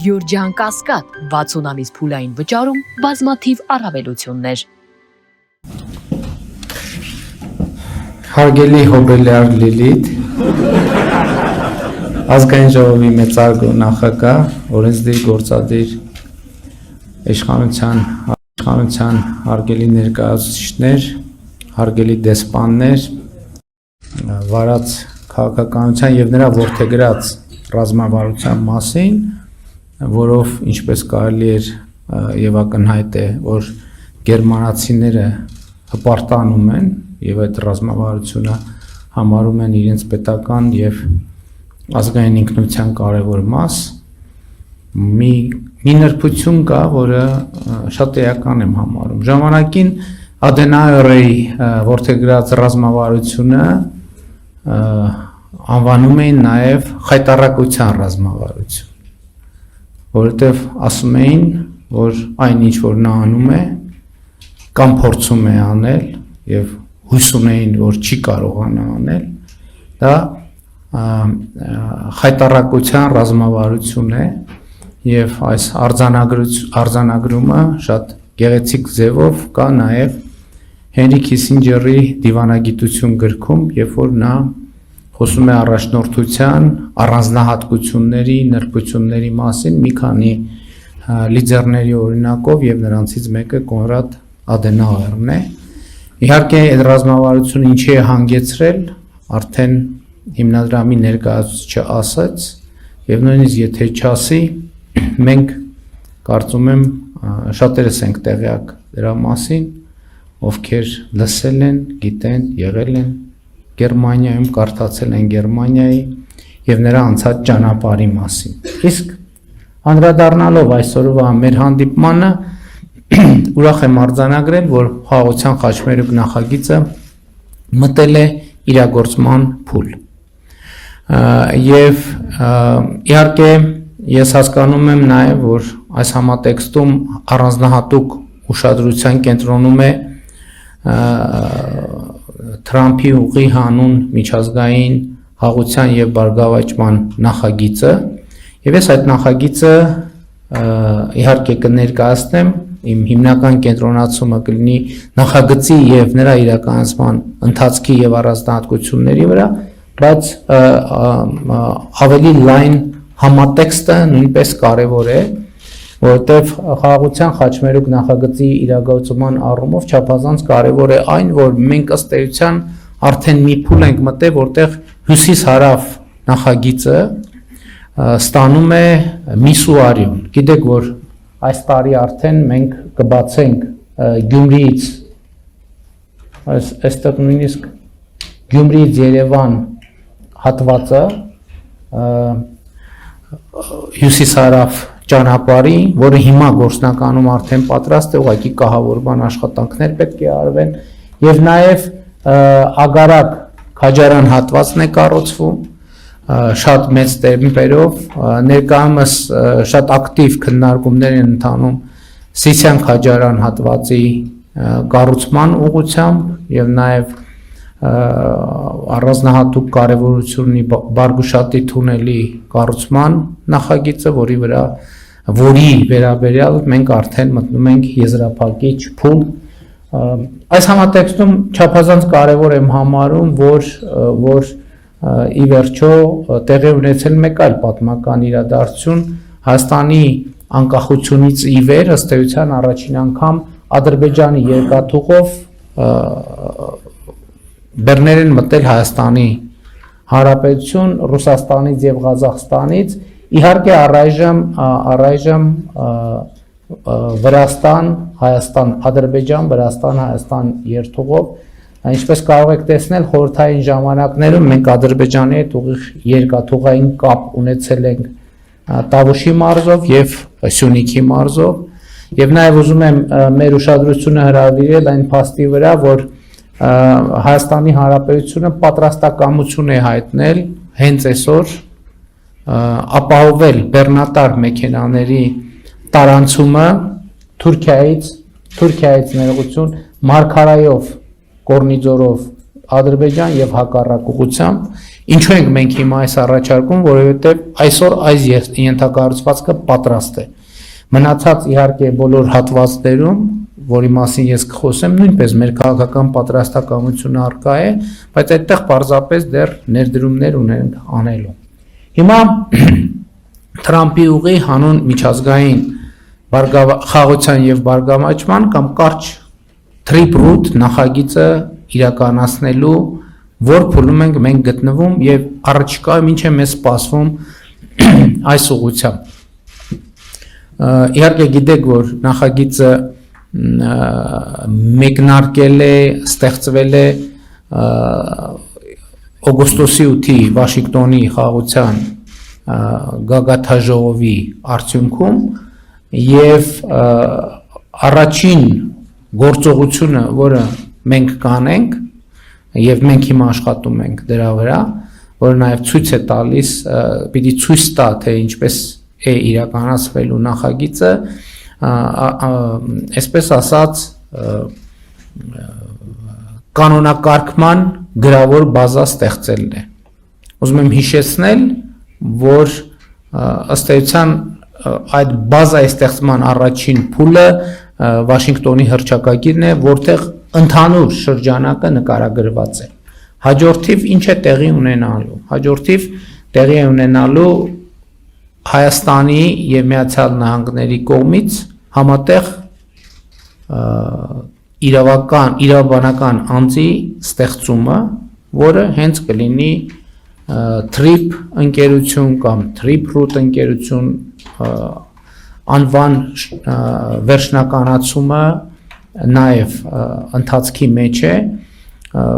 Գյուրջան Կասկադ 60 ամիս փուլային վճարում բազմաթիվ առավելություններ։ Հարգելի հոբելյար Լիլիթ, ազգային ժողովի մեծարգո նախագահ, օրենսդիր գործադիր իշխանության հարգելի ներկայացուցիչներ, հարգելի դեսպաններ, վարած քաղաքականության եւ նրա որդեգրած ռազմավարության մասին, որով ինչպես կարելի էր եւ ակնհայտ է, որ գերմանացիները հպարտանում են եւ այդ ռազմավարությունը համարում են իրենց պետական եւ ազգային ինքնության կարևոր մաս, մի նրբություն կա, որը շատ էական եմ համարում։ Ժամանակին Ադենաուերի որդեգրած ռազմավարությունը անվանում էին նաև խայտառակության ռազմավարություն, որովհետև ասում էին, որ այն ինչ որ նա անում է կամ փորձում է անել եւ հույս ունեին, որ չի կարողանա անել, դա խայտառակության ռազմավարություն է եւ այս արձանագրումը շատ գեղեցիկ ձևով կա նաև Հենրի Քիսինջերի դիվանագիտություն գրքում, երբ որ նա խոսում է առաջնորդության առանձնահատկությունների, նրբությունների մասին մի քանի լիդերների օրինակով եւ նրանցից մեկը Կոնրադ Ադենաուերն է։ Իհարկե այդ ռազմավարությունը ինչի է հանգեցրել, արդեն հիմնադրամի ներկայացուցիչը ասաց եւ նույնիսկ եթե չասի, մենք կարծում եմ շատերս ենք տեղյակ դրա մասին, ովքեր լսել են, գիտեն, եղել են Գերմանիայում, կարդացել են Գերմանիայի եւ նրա անցած ճանապարհի մասին։ Իսկ անդրադառնալով այսօրվա մեր հանդիպմանը, ուրախ եմ արձանագրել, որ խաղաղության խաչմերուկ նախագիծը մտել է իրագործման փուլ։ Եվ իհարկե ես հասկանում եմ նաեւ, որ այս համատեքստում առանձնահատուկ ուշադրության կենտրոնում է Թրամփի ուղի հանուն միջազգային խաղաղության եւ բարգավաճման նախագիծը եւ ես այդ նախագիծը իհարկե կներկայացնեմ իմ հիմնական կենտրոնացումը կլինի նախագծի եւ նրա իրականացման ընթացքի եւ առանձնահատկությունների վրա, բայց ավելի լայն համատեքստը նույնպես կարեւոր է, որովհետև խաղաղության խաչմերուկ նախագծի իրագործման առումով չափազանց կարևոր է այն, որ մենք ըստ էության արդեն մի փուլ ենք մտել, որտեղ հյուսիս-հարավ նախագիծը ստանում է միսուարիում։ Գիտեք, որ այս տարի արդեն մենք կբացենք Գյումրիից, այստեղ նույնիսկ Գյումրիից Երևան հատվածը հյուսիս-հարավ ճանապարհի, որը հիմա գործնականում արդեն պատրաստ է, ուղղակի կահավորման աշխատանքներ պետք է արվեն եւ նաեւ Ագարակ Քաջարան հատվածն է կառուցվում շատ մեծ տեմպերով, ներկայումս շատ ակտիվ քննարկումներ են ընթանում Սիսիան Քաջարան հատվածի կառուցման ուղղությամբ եւ նաեւ առանձնահատուկ կարեւորություն ունի Բարգուշատի թունելի կառուցման նախագիծը, որի վերաբերյալ մենք արդեն մտնում ենք եզրափակիչ փուլ։ Այս համատեքստում չափազանց կարևոր եմ համարում, որ ի վերջո տեղի ունեցել մեկ այլ պատմական իրադարձություն Հայաստանի անկախությունից ի վեր ըստ էության առաջին անգամ Ադրբեջանի երկաթուղով բեռներ են մտել Հայաստանի Հանրապետություն, Ռուսաստանից եւ Ղազախստանից, իհարկե առայժմ Վրաստան, Հայաստան, Ադրբեջան, Վրաստան, Հայաստան երթուղով, ինչպես կարող եք տեսնել, խորհրդային ժամանակներում մենք Ադրբեջանի հետ ուղիղ երկաթուղային կապ ունեցել ենք Տավուշի մարզով եւ Սյունիքի մարզով, եւ նաեւ ուզում եմ մեր ուշադրությունը հրավիրել այն փաստի վրա, որ Հայաստանի Հանրապետությունը պատրաստակամություն է հայտնել հենց այսօր ապահովել բեռնատար մեքենաների տարանցումը Թուրքիայից ներողություն Մարգարայով, Կորնիձորով Ադրբեջան եւ հակառակ ուղղությամբ Ինչու ենք մենք հիմա այս առաջարկում, որովհետև այսօր այս ենթակառուցվածքը պատրաստ է։ Մնացած իհարկե բոլոր հատվածներում, որի մասին ես կխոսեմ, նույնպես մեր քաղաքական պատրաստակամությունը առկա է, բայց այդտեղ պարզապես դեռ ներդրումներ ունենք անելու։ Հիմա Թրամփի ուղի հանուն միջազգային խաղաղության եւ բարգավաճման կամ կարճ Trip Route նախագիծը իրականացնելու որ փուլում ենք մենք գտնվում եւ առաջիկայում ինչ է մեզ սպասվում այս ուղղությամբ։ Իհարկե գիտեք, որ նախագիծը մեկնարկել է, ստեղծվել է օգոստոսի 8-ի Վաշինգտոնի խաղաղության գագաթաժողովի արդյունքում եւ առաջին գործողությունը, որը մենք կանենք եւ մենք հիմա աշխատում ենք դրա վրա, որը նաեւ ցույց է տալիս, պիտի ցույց տա, թե ինչպես է իրականացվելու նախագիծը, այսպես ասած կանոնակարգման գրավոր բազա ստեղծելն է։ Ուզում եմ հիշեցնել, որ ըստ էության այդ բազայի ստեղծման առաջին փուլը Վաշինգտոնի հռչակագիրն է, որտեղ ընդհանուր շրջանակը նկարագրված է։ Հաջորդիվ ինչ է տեղի ունենալու։ Հաջորդիվ տեղի է ունենալու Հայաստանի եւ Միացյալ Նահանգների կողմից համատեղ իրավաբանական անձի ստեղծումը, որը հենց կլինի Trip ընկերություն կամ Trip Route ընկերություն անվան վերջնականացումը նաև ընթացքի մեջ է,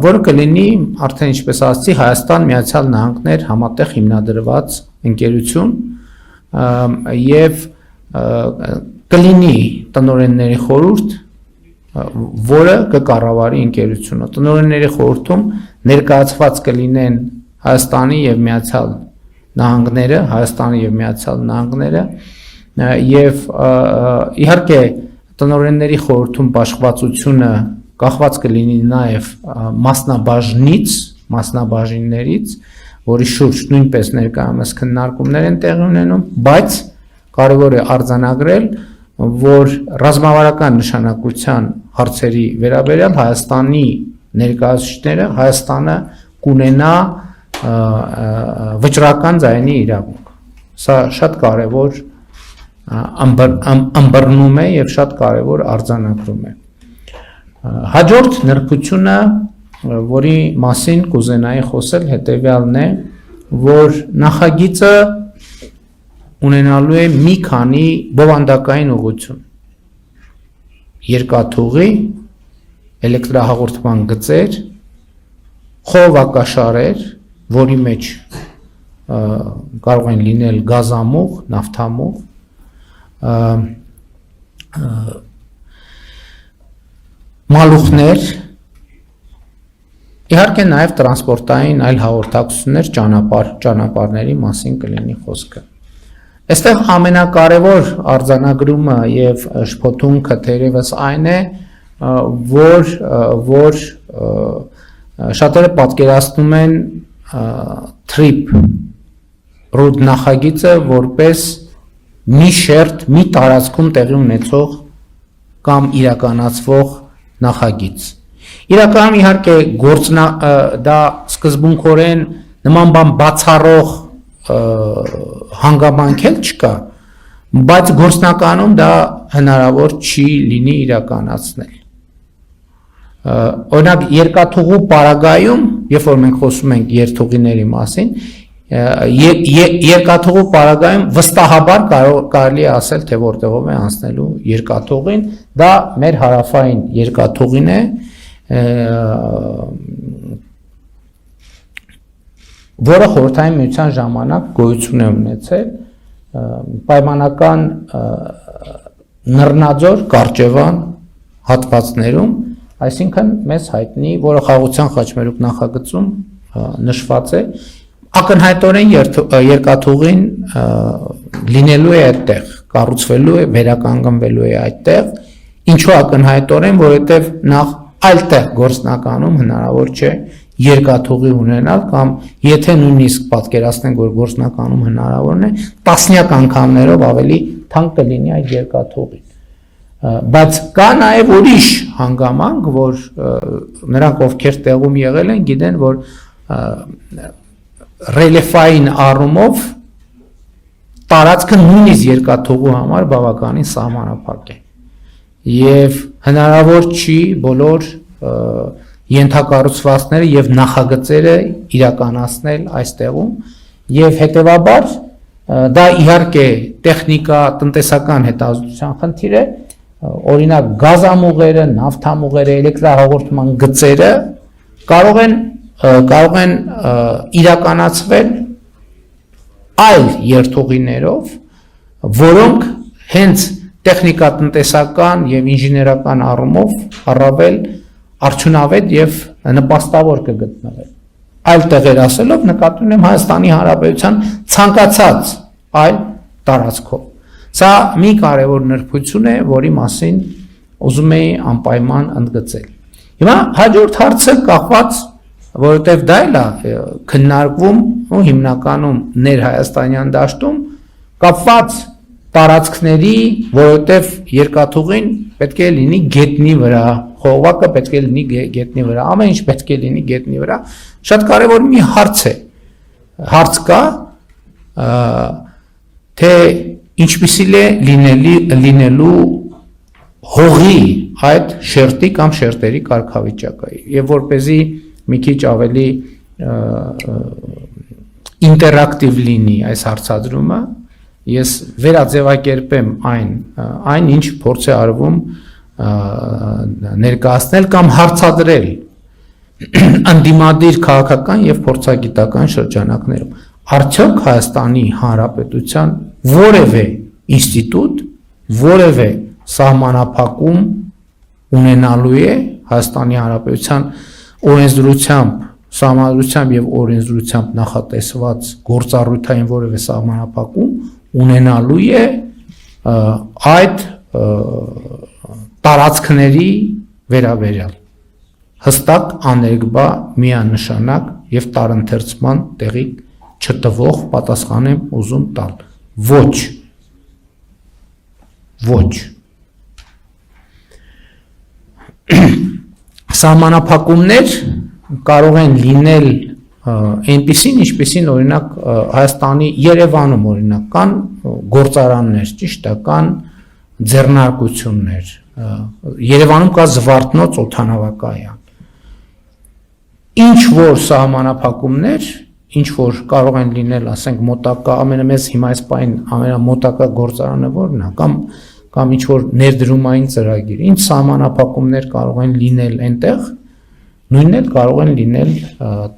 որը կլինի արդեն ինչպես ասացի Հայաստան Միացյալ Նահանգներ համատեղ հիմնադրված ընկերություն եւ կլինի տնօրենների խորհուրդ, որը կկառավարի ընկերությունը։ Տնօրենների խորհրդում ներկայացված կլինեն Հայաստանի եւ Միացյալ Նահանգները եւ իհարկե տնօրենների խորհրդում բաշխվածությունը կախված կլինի նաեւ մասնաբաժիններից, որի շուրջ նույնպես ներկայումս քննարկումներ են տեղի ունենում, բայց կարևոր է արձանագրել, որ ռազմավարական նշանակության հարցերի վերաբերյալ Հայաստանի ներկայացուցիչները Հայաստանը կունենա վճռական ձայնի իրավունք։ Սա շատ կարևոր ըմբռնում է եւ շատ կարևոր արձանագրում է։ Հաջորդ նրբությունը, որի մասին կուզենայի խոսել, հետեւյալն է, որ նախագիծը ունենալու է մի քանի բովանդակային ուղղություն։ Երկաթուղի, էլեկտրահաղորդման գծեր, խողովակաշարեր, որի մեջ կարող են լինել գազամուղ, նավթամուղ, մալուխներ, իհարկե նաև տրանսպորտային այլ հաղորդակցություններ, ճանապարհների մասին կլինի խոսքը։ Այստեղ ամենակարևոր արձանագրումը եւ շփոթունքը թերևս այն է, որ շատերը պատկերացնում են Trip Route նախագիծը որպես մի շերտ, մի տարածքում տեղի ունեցող կամ իրականացվող նախագիծ։ Իրականում իհարկե դա սկզբունքորեն նման բան բացառող հանգամանք էլ չկա, բայց գործնականում դա հնարավոր չի լինի իրականացնել։ Օրինակ երկաթուղու պարագայում, երբ որ մենք խոսում ենք երթուղիների մասին, երկաթուղու պարագայում վստահաբար կարելի է ասել, թե որտեղով է անցնելու երկաթուղին, դա մեր հարավային երկաթուղին է, որը խորհրդային միության ժամանակ գոյություն է ունեցել պայմանական Նռնաձոր, Կարճևան հատվածներում, այսինքն մեզ հայտնի, որը խաղաղության խաչմերուկ նախագծում նշված է, ակնհայտորեն երկաթուղին լինելու է այդտեղ, կառուցվելու է, վերականգնվելու է այդտեղ, ինչու ակնհայտորեն, որովհետև նախ այլտեղ գործնականում հնարավոր չէ երկաթուղի ունենալ կամ եթե նույնիսկ պատկերացնենք, որ գործնականում հնարավորն է, տասնյակ անգամներով ավելի թանկ կլինի այդ երկաթուղին։ Բայց կա նաև ուրիշ հանգամանք, որ նրանք ովքեր տեղում եղել են, գիտեն, որ ռելիեֆային առումով տարածքը նույնիսկ երկաթուղու համար բավականին սահմանափակ է եւ հնարավոր չի բոլոր ենթակառուցվածքները եւ նախագծերը իրականացնել այստեղում եւ հետեւաբար դա իհարկե տեխնիկա, տնտեսական հետազոտության խնդիր է, օրինակ գազամուղերը, նավթամուղերը, էլեկտրահաղորդման գծերը կարող են իրականացվել այլ երթուղիներով, որոնք հենց տեխնիկատնտեսական եւ ինժեներական առումով առավել արդյունավետ եւ նպաստավոր կգտնվեն։ Այլ տեղեր ասելով նկատի ունեմ Հայաստանի Հանրապետության ցանկացած այլ տարածքով։ Սա մի կարևոր նրբություն է, որի մասին ուզում էի անպայման ընդգծել։ Հիմա հաջորդ հարցը կախված, որովհետև դա էլ է քննարկվում ու հիմնականում ներհայաստանյան դաշտում կապված տարածքների, որովհետև երկաթուղին պետք է լինի գետնի վրա, խողովակը պետք է լինի գետնի վրա, ամեն ինչ պետք է լինի գետնի վրա։ Շատ կարևոր մի հարց է։ Հարց կա, թե ինչպիսի է լինելու հողի այդ շերտի կամ շերտերի կարգավիճակը, եւ որպեսզի մի քիչ ավելի ինտերակտիվ լինի այս հարցադրումը, ես վերաձևակերպեմ այն ինչ փորձ է արվում ներկայացնել կամ հարցադրել ընդդիմադիր քաղաքական եւ փորձագիտական շրջանակներում։ Արդյոք Հայաստանի Հանրապետության որևէ ինստիտուտ, որևէ սահմանափակում ունենալու է Հայաստանի Հանրապետության օրենսդրությամբ, սահմանադրությամբ եւ օրենսդրությամբ նախատեսված գործառույթային որևէ սահմանափակում ունենալու է այդ տարածքների վերաբերյալ հստակ աներկբա միանշանակ եւ տարընթերցման տեղի չտվող պատասխան եմ ուզում տալ։ Ոչ։ Սահմանափակումներ կարող են լինել այնպիսին, ինչպիսին օրինակ Հայաստանի Երևանում օրինակ կան գործարաններ, ճիշտ է, կան ձեռնարկություններ, Երևանում կա Զվարթնոց օդանավակայան։ Ինչ որ սահմանափակումներ, ինչ որ կարող են լինել, ասենք մոտակա ամենամեծ հիմա այս պայն ամենամոտակա գործարանը որն է, կամ ինչ որ ներդրումային ծրագիր, ինչ սահմանափակումներ կարող են լինել այնտեղ, նույնն էլ կարող են լինել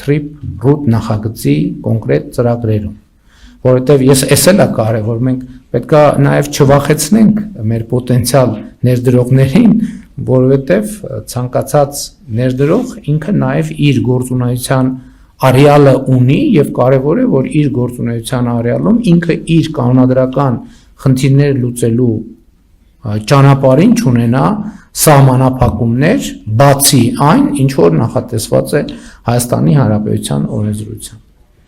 TRIP route նախագծի կոնկրետ ծրագրերում, որովհետև ես էլ է կարևոր, մենք պետք է նաև չվախեցնենք մեր պոտենցիալ ներդրողներին, որովհետև ցանկացած ներդրող ինքը նաև իր գործունեության արեալը ունի եւ կարևոր է, որ իր գործունեության արեալում ինքը իր կանոնադրական խնդիրները լուծելու ճանապարհին չունենա սահմանափակումներ, բացի այն, ինչ որ նախատեսված է Հայաստանի Հանրապետության օրենսդրությամբ։